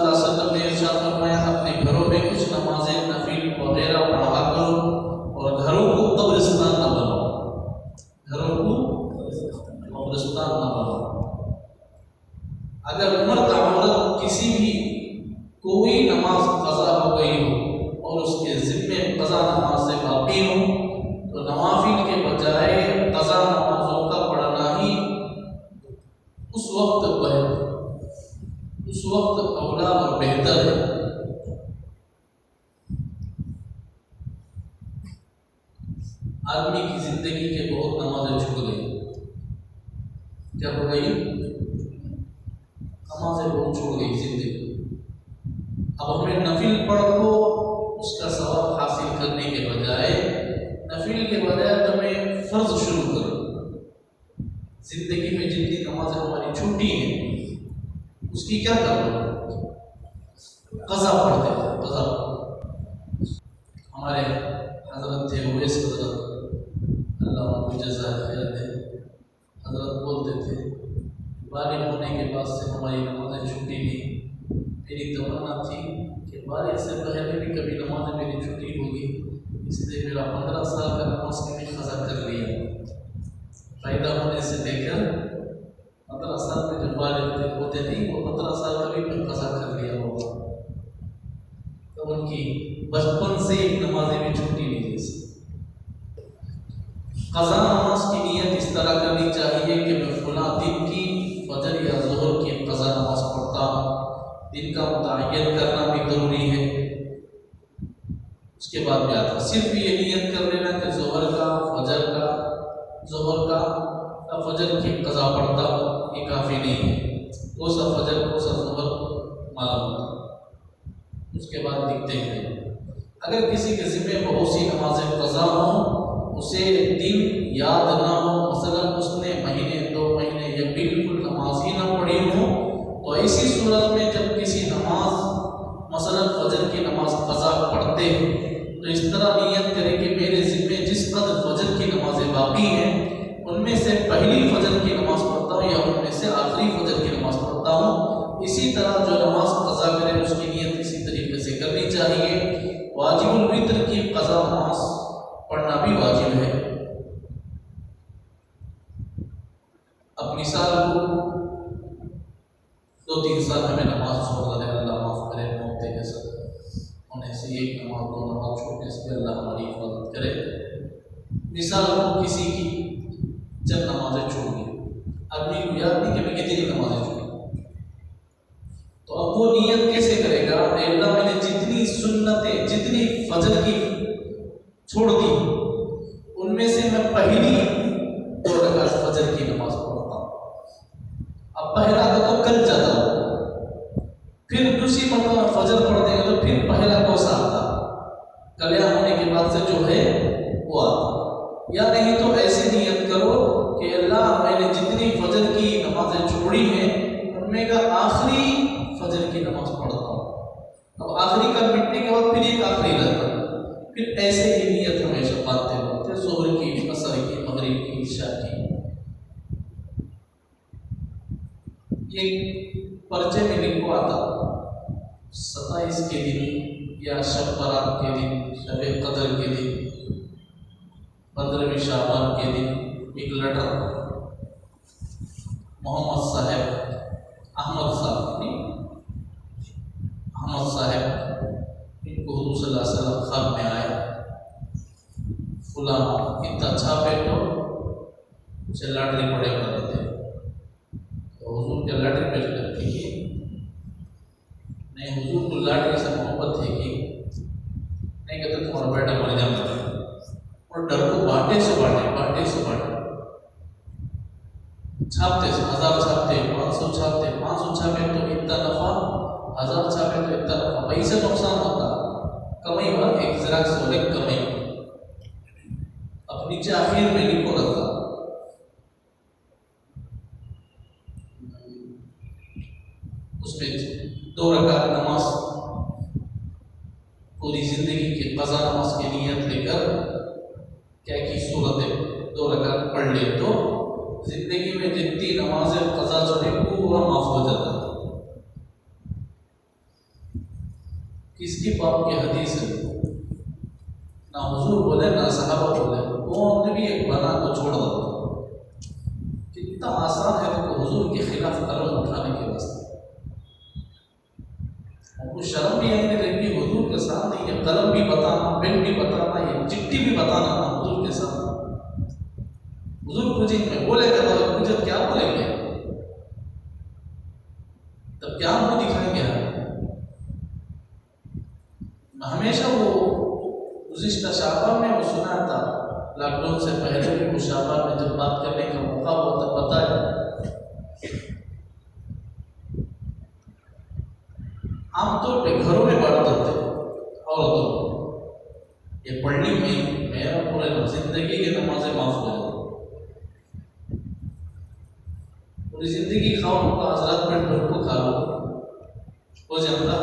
सल्लल्लाहु अलैहि वसल्लम ने इरशाद फरमाया, अपने घरों में कुछ नमाजें नफिल वगैरह पढ़ा करो और घरों को कब्रिस्तान न बनाओ, घरों को कब्रिस्तान न बनाओ। अगर मर्द औरत किसी भी कोई नमाज कज़ा हो गई हो और उसके ज़िम्मे कज़ा नमाज से बाकी हो, तो नवाफिल के बजाय कज़ा नमाजों का पढ़ना ही उस वक्त अौला और बेहतर है। आदमी की जिंदगी के बहुत नमाजें छूट गई, क्या हो गई? नमाजें बहुत छूट गई जिंदगी। अब हमें नफिल पढ़ को उसका सवाब हासिल करने के बजाय, नफिल के बजाय तुम्हें फर्ज शुरू करो। जिंदगी में जितनी नमाजें हमारी छूटी हैं उसकी क्या करो? कज़ा पढ़ दे। कज़ा हमारे हजरत थे उवैस हजरत, अल्लाह उनको जज़ा खैर दे, हजरत बोलते थे, बालिग़ होने के बाद से हमारी नमाजें छूटी नहीं। मेरी तमन्ना थी कि बालिग़ से पहले भी कभी नमाज़ें मेरी छुट्टी होगी, इसलिए मेरा 15 साल का नमाज के भी क़ज़ा कर लिया। पैदा होने से लेकर 15 साल में जब बालिग़ होते नहीं, वो 15 साल का भी क़ज़ा कर लिया होगा। तो उनकी बचपन से एक नमाजें भी छुट्टी नहीं थी। क़ज़ा नमाज की नीयत इस तरह करनी चाहिए कि मैं फलां दिन की फजर या ज़ोहर की क़ज़ा नमाज पढ़ता हूँ। दिन का मुतय्यन करना भी ज़रूरी है। उसके बाद क्या था, सिर्फ ये नीयत कर लेना कि ज़ोहर का फजर की क़ज़ा पढ़ता हूँ, ये काफ़ी नहीं है। कौन सा फजर कौन सा ज़ोहर मालूम होता। उसके बाद लिखते हैं, अगर किसी के ज़िम्मे बहुत सी नमाज़ें क़ज़ा हों, उसे दिन याद ना हो, मसलन उसने महीने 2 महीने या बिल्कुल नमाज ही ना पढ़ी हो, तो ऐसी सूरत में जब किसी नमाज मसलन फजर की नमाज क़ज़ा पढ़ते हैं तो इस तरह नियत करें कि मेरे ज़िम्मे जिस कदर फजर की नमाजें बाकी हैं उनमें से पहली फजर की नमाज पढ़ता हूँ या उनमें से आखिरी फजर की नमाज पढ़ता हूँ। इसी तरह जो नमाज क़ज़ा करे उसकी नियत इसी तरीके से करनी चाहिए। वाजिबुल वित्र की क़ज़ा नमाज पढ़ना भी वाजिब है। अब मिसाल को 2-3 साल हमें नमाज छोड़ना है, अल्लाह माफ़ करे, मौत के साथ होने से एक नमाज 2 नमाज छोड़ने से अल्लाह हमारी हिफाजत करे। मिसाल को किसी की जब नमाजें छूट गई, आदमी को याद नहीं कि मैं कितनी नमाजें छूटी, तो अब वो नियत कैसे करेगा? अल्लाह मैंने जितनी सुन्नतें, जितनी फजर की छोड़ दी, उनमें से मैं पहली 2 रकात फजर की नमाज पढ़ता हूँ। अब पहला तो कल जाता हो, फिर दूसरी मरतबा फजर पढ़ देगा तो फिर पहला कौन सा आता? कल्याण होने के बाद से जो है वो आता। या नहीं तो ऐसे नियत करो कि अल्लाह मैंने जितनी फजर की नमाजें छोड़ी हैं उनमें का आखिरी फजर की नमाज पढ़ता हूँ। अब आखिरी का मिटने के बाद फिर एक आखिरी रहता है। फिर ऐसे ही नियत हमेशा बांधते रहते, ज़ोहर की, असर की, मगरिब की, इशा की। ये पर्चे में लिखो आता 27 के दिन या शब बारात के दिन, शब कदर के दिन, 15वीं शाबान के दिन एक लेटर मोहम्मद साहब अहमद साहब इनको हुज़ूर सल्लल्लाहु अलैहि वसल्लम ख्वाब में आया, फुला इतना अच्छा बैठो, उसे लॉटरी पड़े बना थे। तो हुजूर के लॉटरी पे लगती है नहीं, हुजूर को लॉटरी से मोहब्बत है कि नहीं, कहते तुम्हारा बेटा मर जाता है। और डर को बांटे से छापते से 1000 छापते, 500 छापते, 500 छापे तो इतना नफा, 1000 छापे तो इतना नफा, पैसे नुकसान होता, कमाई हुआ एक ज़रा से कमाई। अब नीचे आखिर में लिखो रखा उसमें 2 रकात नमाज पूरी जिंदगी की क़ज़ा नमाज की नियत लेकर क्या की सूरत है 2 रकात पढ़ ले तो जिंदगी में जितनी नमाजें क़ज़ा छोड़े पूरा माफ हो जाता है। किसी पाप की हदीस है, ना हुजूर बोले ना सहाबा बोले, कौन भी एक बना को छोड़ देता। कितना आसान है तो हुजूर के खिलाफ कलम उठाने के वास्ते, आपको शर्म भी आएगी रहेगी हुजूर के सामने ये कलम भी बताना, पेन भी बताना, ये चिट्ठी भी बताना ना हुजूर के सामने। हुजूर पूछेंगे बोलेगा तो मुझे क्या बोलेंगे, तब क्या मुंह दिखाएंगे आप? हमेशा वो गुज़िश्ता शाबान में वो सुना था, लॉकडाउन से पहले भी वो शाबान में जब बात करने का मौका हुआ तब बताया, आमतौर पे घरों में बात करते औरतों, ये पढ़नी में मेरा पूरे जिंदगी की नमाजें माफ कर दो, पूरी जिंदगी खाओ उनका हजरत पेट भर को खा लो, हो जाता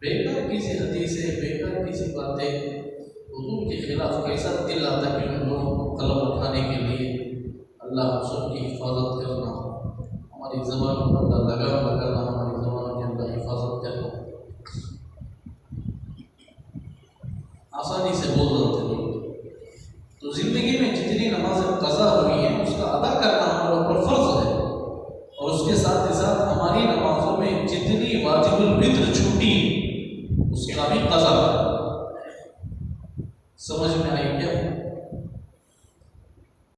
बेकार किसी हदीसें, बेकार किसी बातें हुजूर के खिलाफ कैसा दिल आता कि उन लोगों को कलम उठाने के लिए। अल्लाह हम सब की हिफाजत करना, हमारी ज़बान पर लगाम लगाना, हमारी ज़बान के अंदर हिफाजत करना। आसानी से बोल देते लोग, तो ज़िंदगी में जितनी नमाज़ें क़ज़ा हुई हैं उसका अदा करना हमारे ऊपर फ़र्ज़ है, और उसके साथ ही साथ हमारी नमाज़ों में जितनी वाजिबुल वित्र छूटी उसका भी क़ज़ा। समझ में आई क्या?